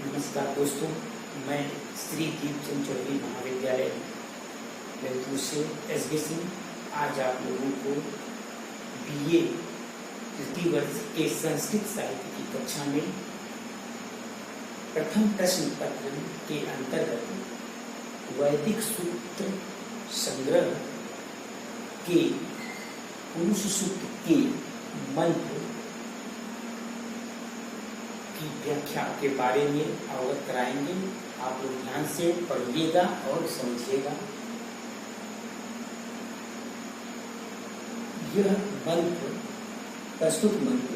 नमस्कार दोस्तों, मैं श्री दीपचंद चौधरी महाविद्यालय ललितपुर से एसबी सिंह आज आप लोगों को बीए तृतीय वर्ष के संस्कृत साहित्य की कक्षा में प्रथम प्रश्न पत्र के अंतर्गत वैदिक सूत्र संग्रह के पुरुष सूक्त के मंत्र की व्याख्या के बारे में अवगत कराएंगे। आप लोग ध्यान से पढ़िएगा और समझिएगा। यह मंत्र, प्रस्तुत मंत्र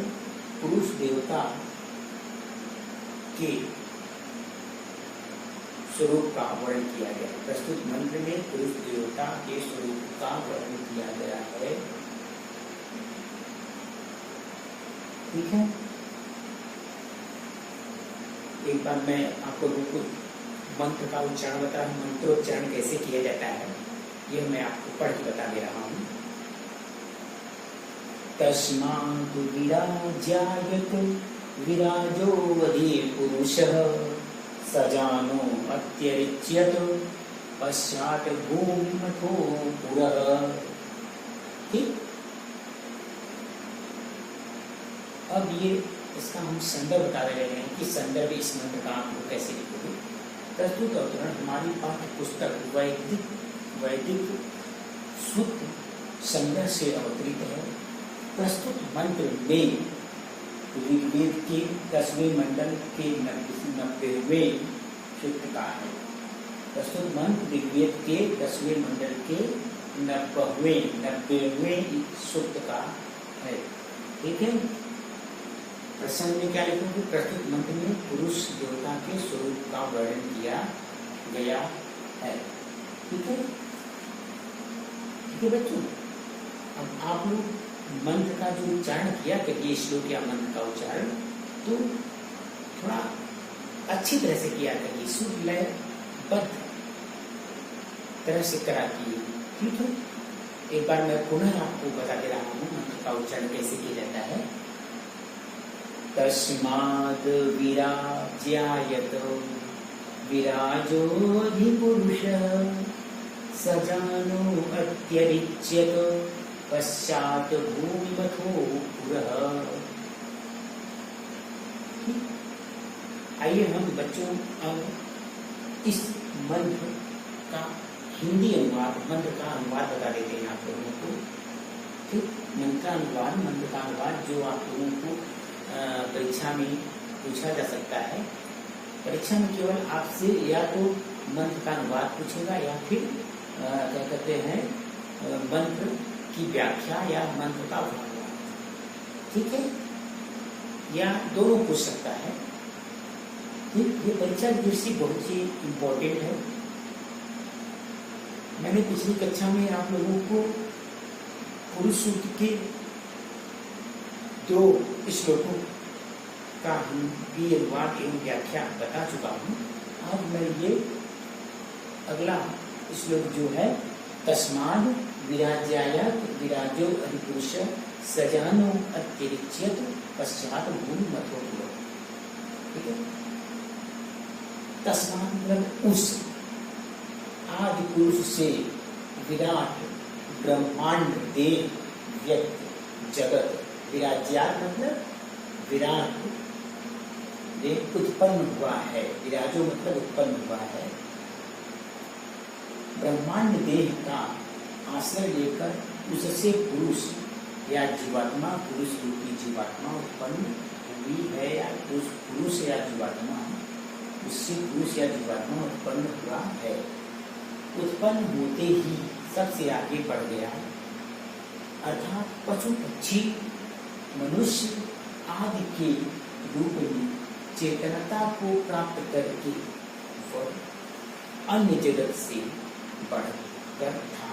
पुरुष देवता के स्वरूप का वर्णन किया गया है। प्रस्तुत मंत्र में पुरुष देवता के स्वरूप का वर्णन किया गया है। ठीक है, एक बार मैं आप लोगों को मंत्र का उच्चारण बता रहा हूँ। मंत्रोच्चारण कैसे किया जाता है यह मैं आपको पढ़ के बता दे रहा हूँ। तस्मात् विराज्यायत विराजो वधे पुरुषः सजानो अत्यरिच्यत पश्चात् भूमिमथो पुरः। ठीक, अब ये इसका हम संदर्भ बता रहे हैं कि संदर्भ इस मंत्र का आप लोग कैसे लिखोगे। प्रस्तुत अवतरण हमारी पाठ्य पुस्तक वैदिक सूत्र संग्रह से अवतरित है। प्रस्तुत मंत्र में ऋग्वेद के 10वें मंडल के 90वें सूत्र का है। प्रस्तुत मंत्र ऋग्वेद के 10वें मंडल के 90वें सूत्र का है। ठीक है, प्रश्न में क्या लिखोगे? प्रस्तुत मंत्र में पुरुष देवता के स्वरूप का वर्णन किया गया है। ठीक है, ठीक है बच्चों। अब आप लोग मंत्र का जो उच्चारण किया करिए, श्लोक या मंत्र का उच्चारण तो थोड़ा अच्छी तरह से किया करिए, शुद्ध लयबद्ध तरह से करा कीजिए। ठीक है, एक बार मैं पुनः आपको बता दे रहा हूँ मंत्र का उच्चारण कैसे किया जाता है। तस्माद् विराज्यायत विराजोऽधिपुरुषः सजानो अत्यरिच्यत पश्चात् भूमिमथो पुरः। आइए हम बच्चों अब इस मंत्र का हिंदी अनुवाद, मंत्र का अनुवाद बता देते हैं आप लोगों को। ठीक, मंत्र का अनुवाद जो आप लोगों को परीक्षा में पूछा जा सकता है। परीक्षा में केवल आपसे या तो मंत्र का अनुवाद पूछेगा या फिर क्या कहते हैं मंत्र की व्याख्या या मंत्र का अनुवाद। ठीक है, या दोनों पूछ सकता है। ये परीक्षा की दृष्टि बहुत ही इम्पोर्टेंट है। मैंने पिछली कक्षा में आप लोगों को पुरुष सूक्त के 2 श्लोकों का हिंदी अनुवाद एवं व्याख्या बता चुका हूँ। अब मैं ये अगला श्लोक जो है, तस्माद् विराज्यायत विराजो अधिपुरुषः सजानो अत्यरिच्यत पश्चात् भूमिमथो पुरः। ठीक है, तस्मात् मतलब उस, आदि पुरुष से, विराट ब्रह्मांड देह व्यक्त जगत, विराज्यात मतलब विराट देह उत्पन्न हुआ है। विराजो मतलब उत्पन्न हुआ है। ब्रह्मांड देह का आश्रय लेकर उससे पुरुष या जीवात्मा, पुरुष रूपी जीवात्मा उत्पन्न हुई है, या पुरुष या जीवात्मा, उससे पुरुष या जीवात्मा उत्पन्न हुआ है। उत्पन्न होते ही सबसे आगे बढ़ गया, अर्थात पशु पक्षी मनुष्य आदि के रूप में चेतनता को प्राप्त करके वह अन्य जगत से बढ़कर था।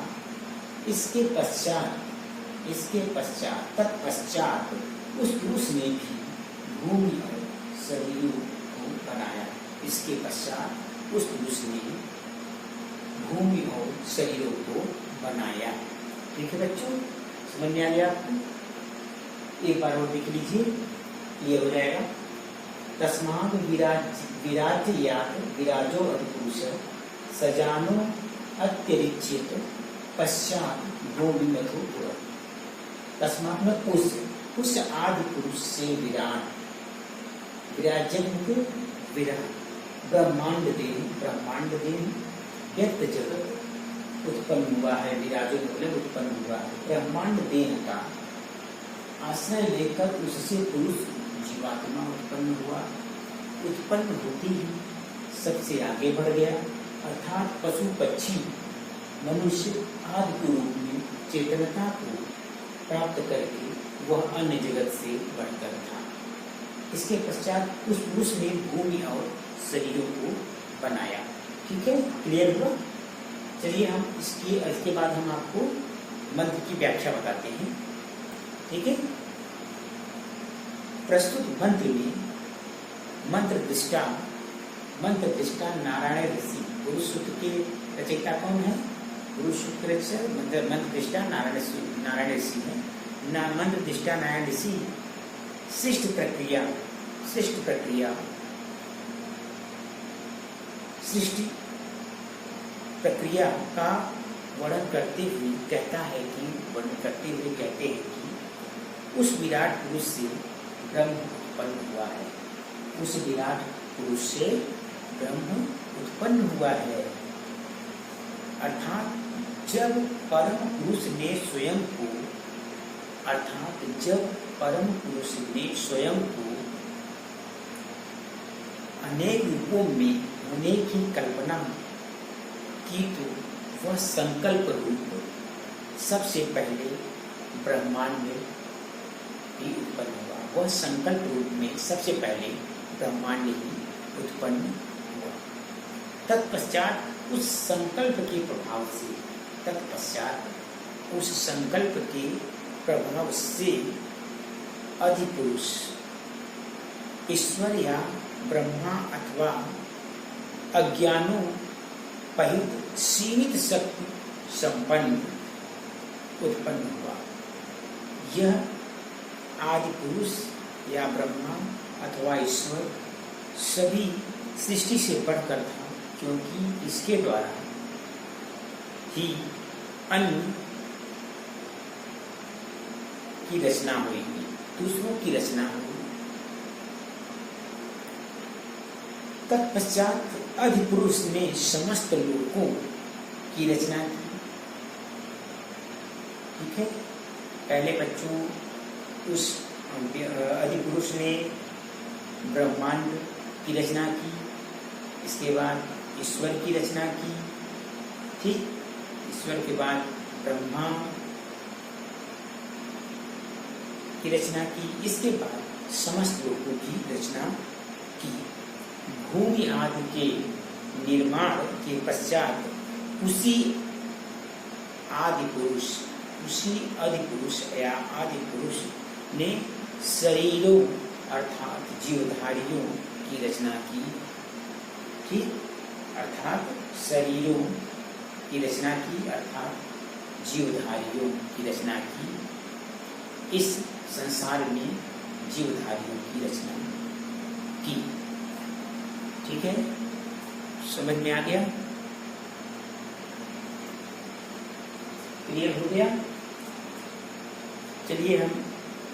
इसके पश्चात तत्पश्चात उस पुरुष ने भी भूमि और शरीरों को बनाया। इसके पश्चात उस पुरुष ने भूमि और शरीरों को बनाया। ठीक है बच्चों, समझ में आ गया आपको? एक बार और देख लीजिए, क्लियर हो जाएगा। तस्मात् विराजयात विराजो अधिपुरुष सजानो अत्यरिच्यत पश्चात गोविंदो पुर। तस्मात् में उस आदि पुरुष से विराट विराट ब्रह्मांड देह व्यक्त जगत उत्पन्न हुआ है। विराजो मतलब उत्पन्न हुआ है। ब्रह्मांड देह का आश्रय लेकर उससे पुरुष जीवात्मा उत्पन्न हुआ। उत्पन्न होती ही सबसे आगे बढ़ गया, अर्थात पशु पक्षी मनुष्य आदि के रूप में चेतनता को प्राप्त करके वह अन्य जगत से बढ़कर था। इसके पश्चात उस पुरुष ने भूमि और शरीरों को बनाया। ठीक है, क्लियर हुआ? चलिए हम इसके बाद हम आपको मंत्र की व्याख्या बताते हैं। ठीक है, प्रस्तुत मंत्र में मंत्र दृष्टा नारायण ऋषि। पुरुष सूत्र के रचयिता कौन है? पुरुष सूत्र मंत्र दृष्टा नारायण ऋषि है। मंत्र दृष्टा नारायण ऋषि सृष्टि प्रक्रिया सृष्टि प्रक्रिया का वर्णन करते हुए कहते हैं कि उस विराट पुरुष से ब्रह्म उत्पन्न हुआ है। उस विराट पुरुष से ब्रह्म उत्पन्न हुआ है। अर्थात जब परम पुरुष ने स्वयं को अनेक रूपों में होने की कल्पना की तो वह संकल्प रूप सबसे पहले ब्रह्मांड में ही उत्पन्न हुआ। वह संकल्प रूप में सबसे पहले ब्रह्मांड ही उत्पन्न हुआ। तत्पश्चात उस संकल्प के प्रभाव से अधिपुरुष ईश्वर या ब्रह्मा अथवा अज्ञानों पहित सीमित शक्ति संपन्न उत्पन्न हुआ। यह आदि पुरुष या ब्रह्मा अथवा ईश्वर सभी सृष्टि से बढ़कर था, क्योंकि इसके द्वारा ही अन्य की रचना हुई, दूसरों की रचना हुई। तत्पश्चात अधिपुरुष ने समस्त लोकों की रचना की। ठीक है, पहले बच्चों उस अधिपुरुष ने ब्रह्मांड की रचना की, इसके बाद ईश्वर की रचना की। ठीक, ईश्वर के बाद ब्रह्मा की रचना की, इसके बाद समस्त लोगों की रचना की। भूमि आदि के निर्माण के पश्चात उसी अधिपुरुष या आदिपुरुष ने शरीरों अर्थात जीवधारियों की रचना की। ठीक, अर्थात शरीरों की रचना की, अर्थात जीवधारियों की रचना की। इस संसार में जीवधारियों की रचना की। ठीक है, समझ में आ गया? क्लियर हो गया? चलिए हम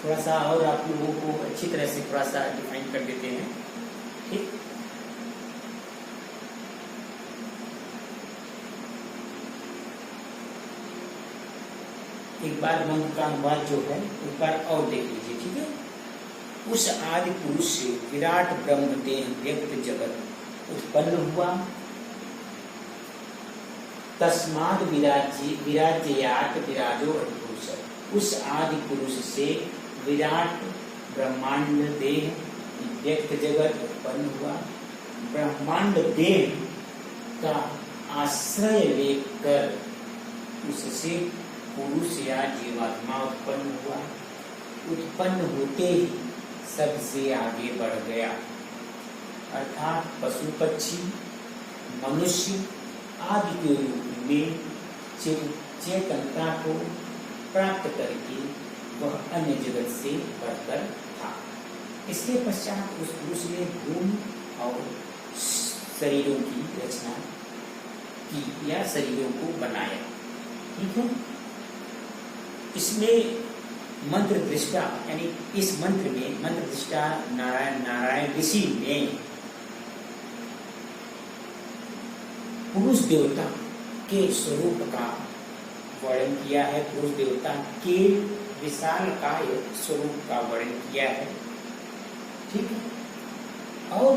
थोड़ा सा और आप लोगों को अच्छी तरह से थोड़ा सा डिफाइन कर देते हैं। ठीक, एक बार मंत्र का अनुवाद जो है एक बार और देख लीजिए। ठीक है, उस आदि पुरुष से विराट ब्रह्म देह व्यक्त जगत उत्पन्न हुआ। तस्माद विराजयात विराजो अधिपुरुष। उस आदि पुरुष से विराट ब्रह्मांड देह व्यक्त जगत उत्पन्न हुआ। ब्रह्मांड देह का आश्रय लेकर उससे पुरुष या जीवात्मा उत्पन्न हुआ। उत्पन्न होते ही सबसे आगे बढ़ गया, अर्थात पशु पक्षी मनुष्य आदि के रूप में चेतनता को प्राप्त करके वह अन्य जगत से बढ़कर था। इसके पश्चात उस पुरुष ने भूमि और शरीरों की रचना की या शरीरों को बनाया। ठीक है, इसमें मंत्र दृष्टा यानी इस मंत्र में मंत्र दृष्टा नारायण ऋषि ने पुरुष देवता के स्वरूप का वर्णन किया है, पुरुष देवता के विशालकाय स्वरूप का वर्णन किया है। ठीक है, और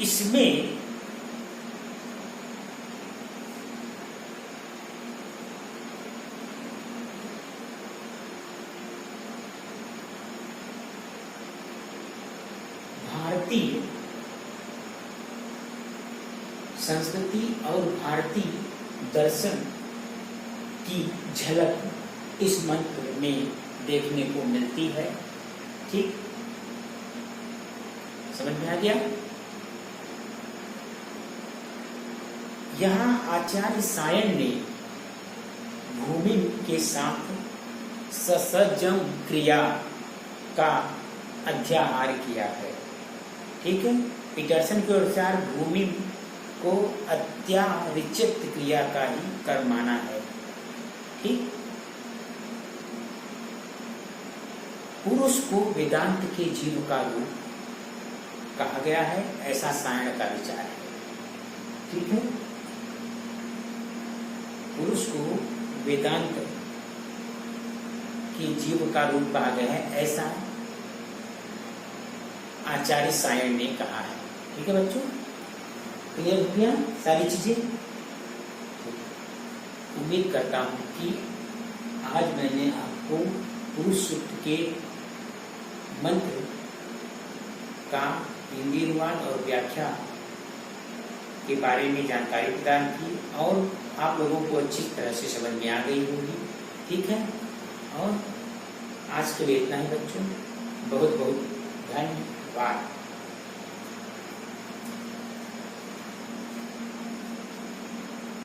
इसमें भारतीय संस्कृति और भारतीय दर्शन की झलक इस मंत्र में देखने को मिलती है। ठीक, समझ में आ गया। यहाँ आचार्य सायन ने भूमि के साथ ससजम क्रिया का अध्याहार किया है। ठीक है, पीटरसन के अनुसार भूमि को अत्यारिचित क्रिया का ही कर्म माना है। ठीक, पुरुष को वेदांत के जीव का रूप कहा गया है, ऐसा सायण का विचार है। ठीक है, पुरुष को वेदांत के जीव का रूप कहा गया है, ऐसा आचार्य सायण ने कहा है। ठीक है बच्चों, क्लियर हो गया सारी चीजें। उम्मीद करता हूं कि आज मैंने आपको पुरुष सूक्त के मंत्र का हिंदी अनुवाद और व्याख्या के बारे में जानकारी प्रदान की और आप लोगों को अच्छी तरह से समझ में आ गई होगी। ठीक है, और आज के लिए इतना ही बच्चों, बहुत बहुत धन्यवाद।